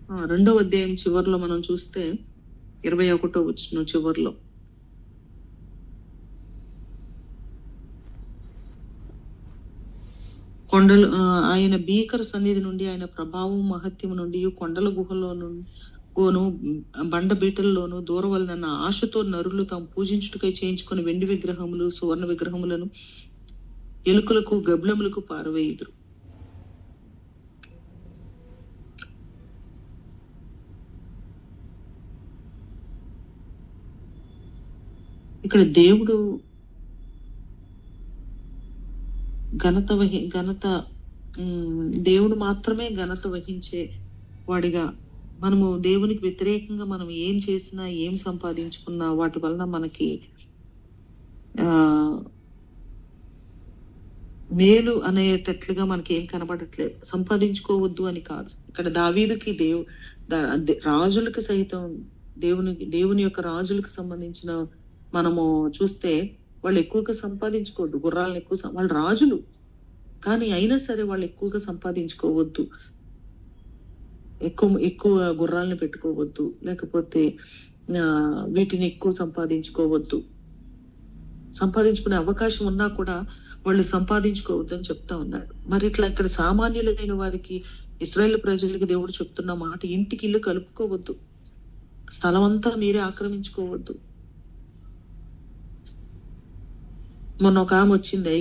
రెండవ అధ్యాయం చివరిలో మనం చూస్తే 21వ వచనం చివరిలో, కొండలు ఆయన భీకర సన్నిధి నుండి, ఆయన ప్రభావం మహత్యము నుండి, కొండల గుహలోను బండ బీటల్లోను దూరవలనన్న ఆశతో నరులు తాము పూజించుటకై చేయించుకుని వెండి విగ్రహములు సువర్ణ విగ్రహములను ఎలుకలకు గబ్లములకు పారవేయుదురు. ఇక్కడ దేవుడు దేవుడు మాత్రమే ఘనత వహించే వాడిగా, మనము దేవునికి వ్యతిరేకంగా మనం ఏం చేసినా ఏం సంపాదించుకున్నా వాటి వలన మనకి మేలు అనేటట్లుగా మనకి ఏం కనబడట్లేదు. సంపాదించుకోవద్దు అని కాదు. ఇక్కడ దావీదుకి రాజులకి సైతం దేవుని యొక్క రాజులకు సంబంధించిన మనము చూస్తే వాళ్ళు ఎక్కువగా సంపాదించుకోవద్దు. గుర్రాలను వాళ్ళు రాజులు, కానీ అయినా సరే వాళ్ళు ఎక్కువగా సంపాదించుకోవద్దు, ఎక్కువ గుర్రాలను పెట్టుకోవద్దు, లేకపోతే వీటిని ఎక్కువ సంపాదించుకోవద్దు. సంపాదించుకునే అవకాశం ఉన్నా కూడా వాళ్ళు సంపాదించుకోవద్దు అని చెప్తా ఉన్నాడు. మరి ఇట్లా ఇక్కడ సామాన్యులైన వారికి, ఇశ్రాయేలు ప్రజలకు దేవుడు చెప్తున్న మాట, ఇంటికి ఇల్లు కలుపుకోవద్దు, స్థలం అంతా మీరే ఆక్రమించుకోవద్దు. మొన్న ఒక ఆమె వచ్చింది,